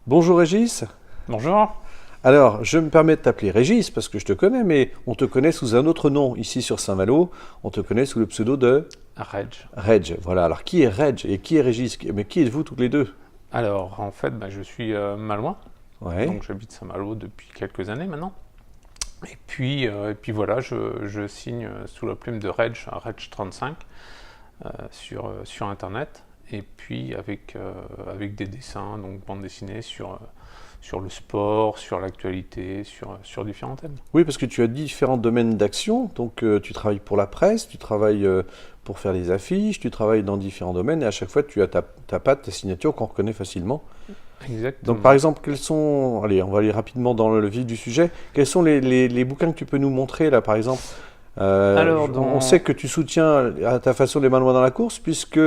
Bonjour Régis. Bonjour. Alors, je me permets de t'appeler Régis parce que je te connais, mais on te connaît sous un autre nom ici sur Saint-Malo. On te connaît sous le pseudo de Reg. Reg. Voilà. Alors, qui est Reg et qui est Régis? Mais qui êtes-vous toutes les deux? Alors, en fait, je suis malouin, Ouais. donc j'habite Saint-Malo depuis quelques années maintenant. Et puis voilà, je signe sous la plume de Reg 35 sur Internet. Et puis avec des dessins, donc bande dessinée sur le sport, sur l'actualité, sur différents thèmes. Oui, parce que tu as différents domaines d'action. Donc, tu travailles pour la presse, tu travailles pour faire des affiches, tu travailles dans différents domaines et à chaque fois, tu as ta patte, ta signature qu'on reconnaît facilement. Donc, par Exactement. exemple, quels sont. Allez, on va aller rapidement dans le vif du sujet. Quels sont les bouquins que tu peux nous montrer, là, par exemple? Alors, On sait que tu soutiens à ta façon les Malouins dans la course, puisque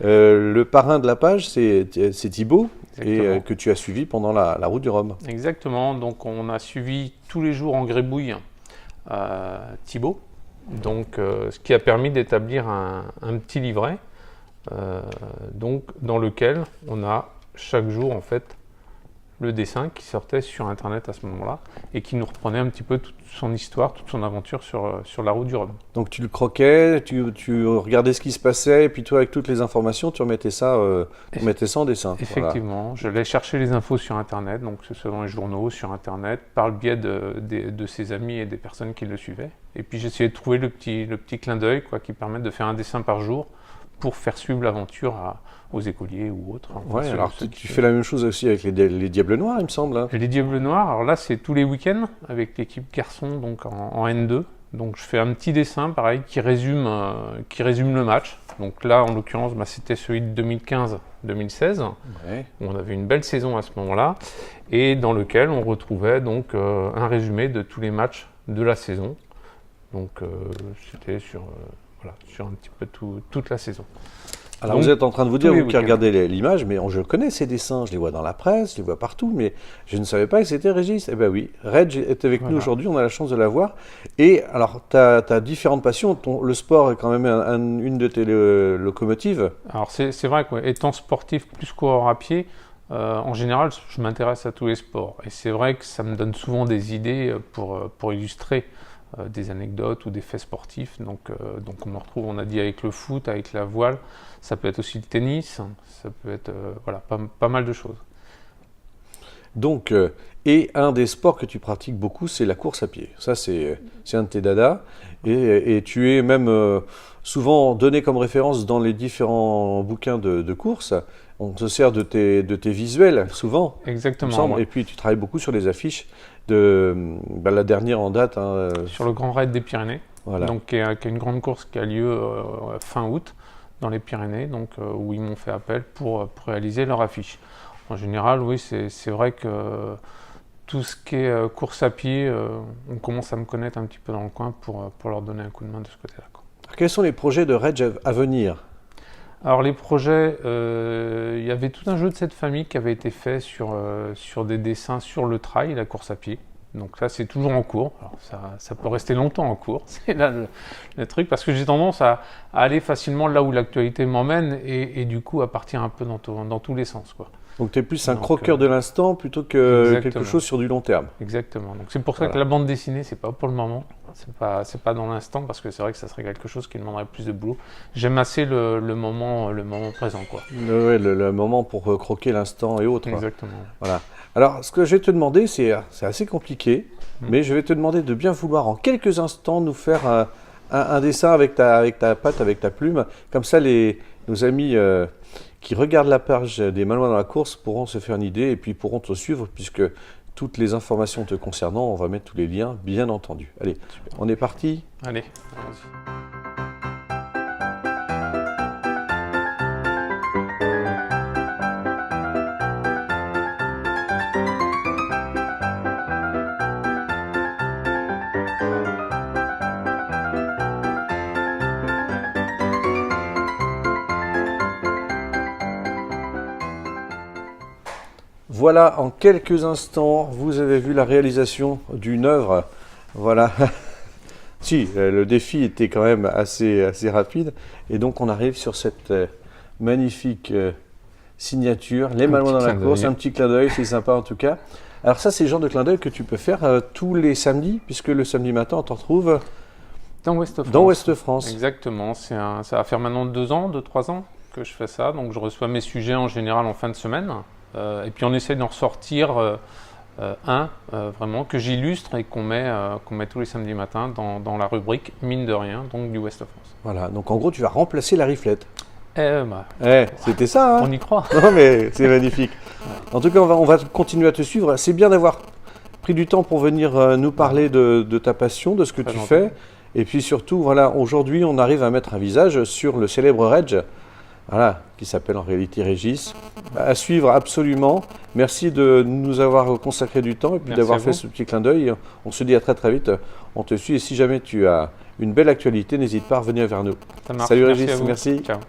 le parrain de la page, c'est Thibaut, et exactement. que tu as suivi pendant la route du Rhum. Exactement. Donc, on a suivi tous les jours en gribouille Thibaut, donc ce qui a permis d'établir un petit livret, donc dans lequel on a chaque jour en fait le dessin qui sortait sur internet à ce moment-là et qui nous reprenait un petit peu toute son histoire, toute son aventure sur la route du Rhum. Donc tu le croquais, tu regardais ce qui se passait, et puis toi, avec toutes les informations, tu remettais ça en dessin. Voilà. Effectivement, je vais chercher les infos sur internet, donc ce soit dans les journaux, sur internet, par le biais de ses amis et des personnes qui le suivaient. Et puis j'essayais de trouver le petit clin d'œil qui permette de faire un dessin par jour pour faire suivre l'aventure aux écoliers ou autres. Enfin, Ouais, alors ceux tu fais la même chose aussi avec les Diables Noirs, il me semble, hein. Les Diables Noirs, alors là c'est tous les week-ends avec l'équipe garçon donc en N2. Donc je fais un petit dessin pareil qui résume le match. Donc là en l'occurrence c'était celui de 2015-2016 où Ouais. on avait une belle saison à ce moment-là et dans lequel on retrouvait donc un résumé de tous les matchs de la saison. Donc c'était sur un petit peu toute la saison. Alors Donc vous êtes en train de vous tous dire, les vous qui week-ends. regardez l'image, mais je connais ces dessins, je les vois dans la presse, je les vois partout, mais je ne savais pas que c'était Régis. Eh bien oui, Reg est avec nous Voilà. aujourd'hui, on a la chance de la voir. Et alors, tu as différentes passions, le sport est quand même une de tes locomotives. Alors c'est vrai qu'étant sportif plus coureur à pied, en général je m'intéresse à tous les sports. Et c'est vrai que ça me donne souvent des idées pour illustrer des anecdotes ou des faits sportifs. Donc on me retrouve, on a dit avec le foot, avec la voile, ça peut être aussi le tennis, ça peut être voilà, pas mal de choses. Donc, et un des sports que tu pratiques beaucoup, c'est la course à pied. Ça, c'est un de tes dadas. Et tu es même souvent donné comme référence dans les différents bouquins de course. On se sert de tes visuels, souvent, il me Exactement, semble. ouais. Et puis, tu travailles beaucoup sur les affiches de la dernière en date, hein, Sur le Grand Raid des Pyrénées, voilà. donc qui est une grande course qui a lieu fin août dans les Pyrénées, donc où ils m'ont fait appel pour réaliser leur affiche. En général, oui, c'est vrai que tout ce qui est course à pied, on commence à me connaître un petit peu dans le coin pour leur donner un coup de main de ce côté-là, quoi. Quels sont les projets de Reg à venir? Alors les projets, il y avait tout un jeu de cette famille qui avait été fait sur des dessins sur le trail, la course à pied. Donc ça c'est toujours en cours. Alors ça peut rester longtemps en cours, c'est là le truc, parce que j'ai tendance à aller facilement là où l'actualité m'emmène et du coup à partir un peu dans tous les sens, quoi. Donc, tu es plus un Donc, croqueur de l'instant plutôt que quelque exactement. chose sur du long terme. Exactement. Donc c'est pour ça que Voilà. la bande dessinée, c'est pas pour le moment. C'est pas dans l'instant parce que c'est vrai que ça serait quelque chose qui demanderait plus de boulot. J'aime assez le moment présent, quoi. Ouais, le moment pour croquer l'instant et autres. Exactement. Voilà. Alors, ce que je vais te demander, c'est assez compliqué, Mm. mais je vais te demander de bien vouloir en quelques instants nous faire un dessin avec ta patte, avec ta plume. Comme ça, nos amis qui regardent la page des Malouins dans la course pourront se faire une idée et puis pourront te suivre puisque toutes les informations te concernant, on va mettre tous les liens, bien entendu. Allez, Super. on est parti. Allez, allons-y. Voilà, en quelques instants, vous avez vu la réalisation d'une œuvre. Voilà. Si, le défi était quand même assez rapide. Et donc, on arrive sur cette magnifique signature, les Malouins dans la clin course, d'œil. un petit clin d'œil, c'est sympa en tout cas. Alors ça, c'est le genre de clin d'œil que tu peux faire tous les samedis, puisque le samedi matin, on te retrouve Dans Ouest France. dans Ouest France. Exactement. Ça va faire maintenant 3 ans que je fais ça. Donc je reçois mes sujets en général en fin de semaine. Et puis on essaie d'en ressortir vraiment que j'illustre et qu'on met tous les samedis matins dans la rubrique mine de rien, donc du Ouest France. Voilà, donc en gros, tu vas remplacer la riflette. C'était ça, hein? On y croit. Non, mais c'est magnifique. En tout cas, on va continuer à te suivre. C'est bien d'avoir pris du temps pour venir nous parler de ta passion, de ce que Très tu gentil. fais. Et puis surtout, voilà, aujourd'hui, on arrive à mettre un visage sur le célèbre Reg, voilà, qui s'appelle en réalité Régis. À suivre absolument. Merci de nous avoir consacré du temps et puis Merci d'avoir à fait vous. ce petit clin d'œil. On se dit à très très vite. On te suit et si jamais tu as une belle actualité, n'hésite pas à revenir vers nous. Ça marche. Salut Merci Régis, à vous. merci. Ciao.